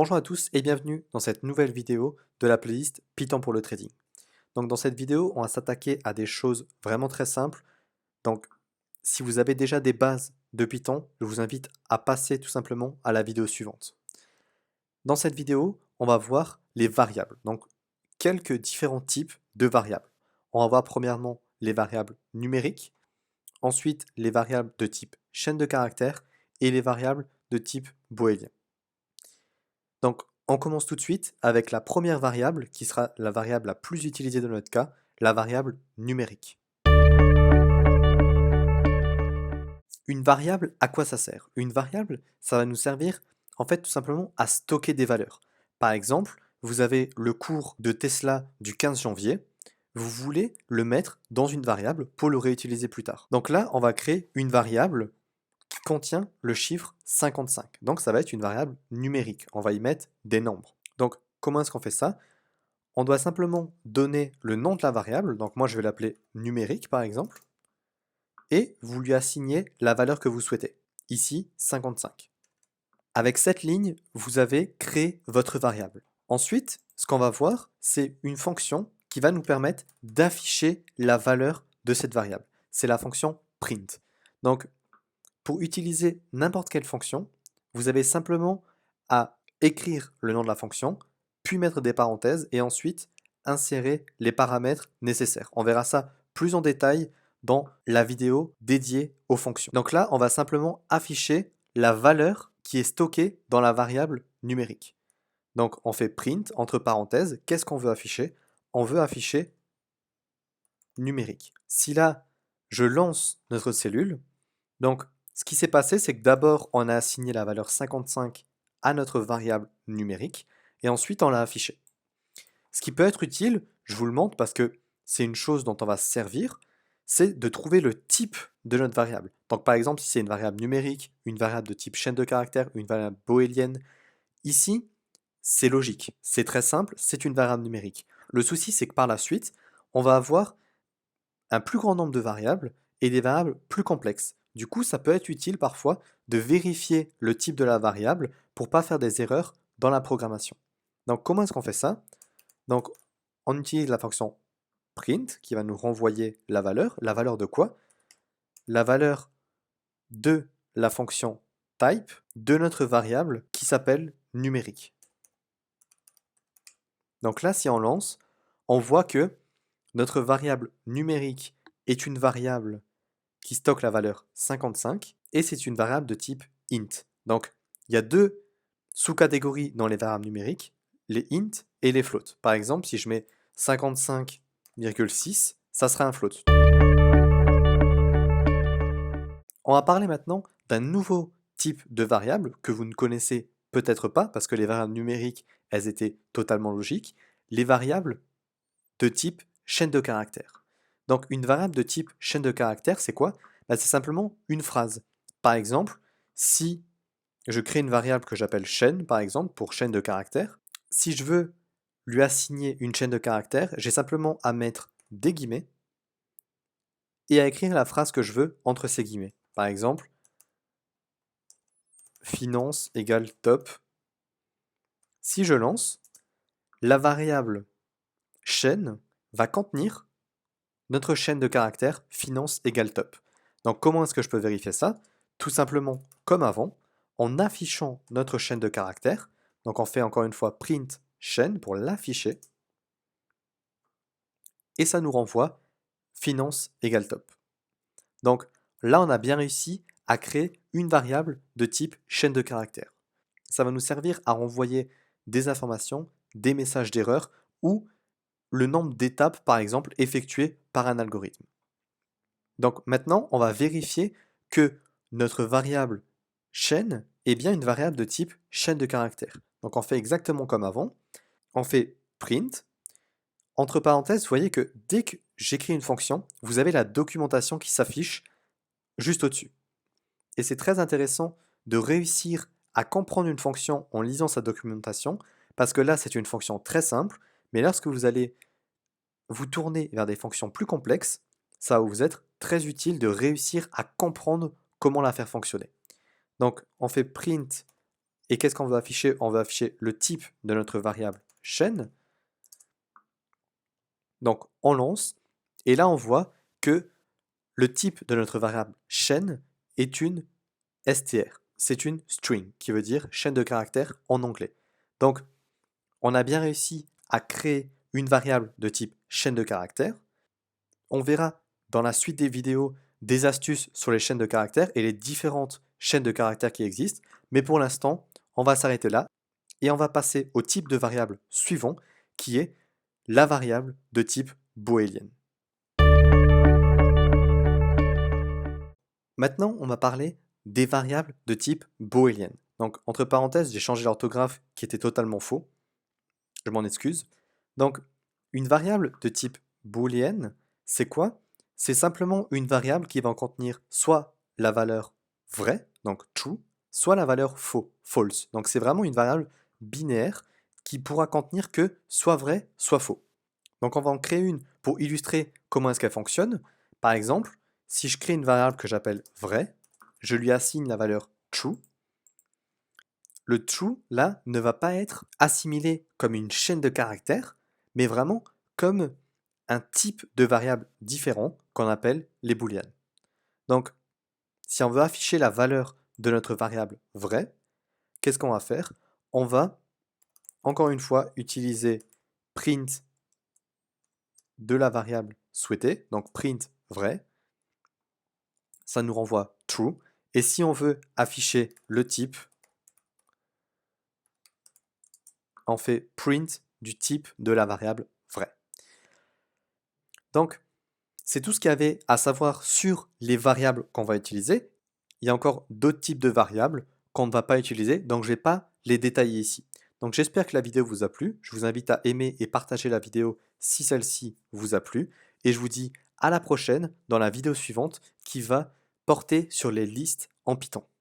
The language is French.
Bonjour à tous et bienvenue dans cette nouvelle vidéo de la playlist Python pour le trading. Donc dans cette vidéo, on va s'attaquer à des choses vraiment très simples. Donc si vous avez déjà des bases de Python, je vous invite à passer tout simplement à la vidéo suivante. Dans cette vidéo, on va voir les variables. Donc quelques différents types de variables. On va voir premièrement les variables numériques, ensuite les variables de type chaîne de caractères et les variables de type booléen. Donc, on commence tout de suite avec la première variable, qui sera la variable la plus utilisée dans notre cas, la variable numérique. Une variable, à quoi ça sert? Une variable, ça va nous servir en fait tout simplement à stocker des valeurs. Par exemple, vous avez le cours de Tesla du 15 janvier, vous voulez le mettre dans une variable pour le réutiliser plus tard. Donc là, on va créer une variable qui contient le chiffre 55. Donc ça va être une variable numérique. On va y mettre des nombres. Donc comment est-ce qu'on fait ça? On doit simplement donner le nom de la variable. Donc moi je vais l'appeler numérique par exemple. Et vous lui assignez la valeur que vous souhaitez. Ici 55. Avec cette ligne, vous avez créé votre variable. Ensuite, ce qu'on va voir, c'est une fonction qui va nous permettre d'afficher la valeur de cette variable. C'est la fonction print. Donc pour utiliser n'importe quelle fonction, vous avez simplement à écrire le nom de la fonction, puis mettre des parenthèses et ensuite insérer les paramètres nécessaires. On verra ça plus en détail dans la vidéo dédiée aux fonctions. Donc là, on va simplement afficher la valeur qui est stockée dans la variable numérique. Donc on fait print entre parenthèses, qu'est-ce qu'on veut afficher? On veut afficher numérique. Si là, je lance notre cellule, donc ce qui s'est passé, c'est que d'abord, on a assigné la valeur 55 à notre variable numérique, et ensuite on l'a affiché. Ce qui peut être utile, je vous le montre parce que c'est une chose dont on va se servir, c'est de trouver le type de notre variable. Donc par exemple, si c'est une variable numérique, une variable de type chaîne de caractères, une variable booléenne, ici, c'est logique, c'est très simple, c'est une variable numérique. Le souci, c'est que par la suite, on va avoir un plus grand nombre de variables et des variables plus complexes. Du coup, ça peut être utile parfois de vérifier le type de la variable pour ne pas faire des erreurs dans la programmation. Donc, comment est-ce qu'on fait ça? Donc, on utilise la fonction print qui va nous renvoyer la valeur. La valeur de quoi? La valeur de la fonction type de notre variable qui s'appelle numérique. Donc là, si on lance, on voit que notre variable numérique est une variable qui stocke la valeur 55 et c'est une variable de type int. Donc, il y a deux sous-catégories dans les variables numériques, les int et les floats. Par exemple, si je mets 55,6, ça sera un float. On va parler maintenant d'un nouveau type de variable que vous ne connaissez peut-être pas parce que les variables numériques, elles étaient totalement logiques, les variables de type chaîne de caractères. Donc une variable de type chaîne de caractères, c'est quoi? C'est simplement une phrase. Par exemple, si je crée une variable que j'appelle chaîne, par exemple, pour chaîne de caractères, si je veux lui assigner une chaîne de caractères, j'ai simplement à mettre des guillemets et à écrire la phrase que je veux entre ces guillemets. Par exemple, finance égale top. Si je lance, la variable chaîne va contenir notre chaîne de caractères finance égale top. Donc comment est-ce que je peux vérifier ça? Tout simplement comme avant, en affichant notre chaîne de caractères. Donc on fait encore une fois print chaîne pour l'afficher. Et ça nous renvoie finance égale top. Donc là, on a bien réussi à créer une variable de type chaîne de caractères. Ça va nous servir à renvoyer des informations, des messages d'erreur ou le nombre d'étapes, par exemple, effectuées par un algorithme. Donc maintenant, on va vérifier que notre variable chaîne est bien une variable de type chaîne de caractères. Donc on fait exactement comme avant. On fait print. Entre parenthèses, vous voyez que dès que j'écris une fonction, vous avez la documentation qui s'affiche juste au-dessus. Et c'est très intéressant de réussir à comprendre une fonction en lisant sa documentation, parce que là, c'est une fonction très simple, mais lorsque vous allez vous tourner vers des fonctions plus complexes, ça va vous être très utile de réussir à comprendre comment la faire fonctionner. Donc, on fait print Et qu'est-ce qu'on veut afficher? On veut afficher le type de notre variable chaîne. Donc on lance, et là on voit que le type de notre variable chaîne est une str. C'est une string, qui veut dire chaîne de caractères en anglais. Donc on a bien réussi à créer une variable de type chaîne de caractères. On verra dans la suite des vidéos des astuces sur les chaînes de caractères et les différentes chaînes de caractères qui existent. Mais pour l'instant, on va s'arrêter là et on va passer au type de variable suivant qui est la variable de type booléenne. Maintenant, on va parler des variables de type booléenne. Donc, entre parenthèses, j'ai changé l'orthographe qui était totalement faux. Je m'en excuse. Donc, une variable de type booléenne, c'est quoi? C'est simplement une variable qui va contenir soit la valeur vraie, donc true, soit la valeur faux, false. Donc, c'est vraiment une variable binaire qui pourra contenir que soit vrai, soit faux. Donc, on va en créer une pour illustrer comment est-ce qu'elle fonctionne. Par exemple, si je crée une variable que j'appelle vrai, je lui assigne la valeur true. Le true, là, ne va pas être assimilé comme une chaîne de caractères, mais vraiment comme un type de variable différent qu'on appelle les booléennes. Donc, si on veut afficher la valeur de notre variable vraie, qu'est-ce qu'on va faire? On va, encore une fois, utiliser print de la variable souhaitée, donc print vrai, ça nous renvoie true. Et si on veut afficher le type, on fait print du type de la variable vraie. Donc, c'est tout ce qu'il y avait à savoir sur les variables qu'on va utiliser. Il y a encore d'autres types de variables qu'on ne va pas utiliser, donc je ne vais pas les détailler ici. Donc j'espère que la vidéo vous a plu. Je vous invite à aimer et partager la vidéo si celle-ci vous a plu. Et je vous dis à la prochaine dans la vidéo suivante qui va porter sur les listes en Python.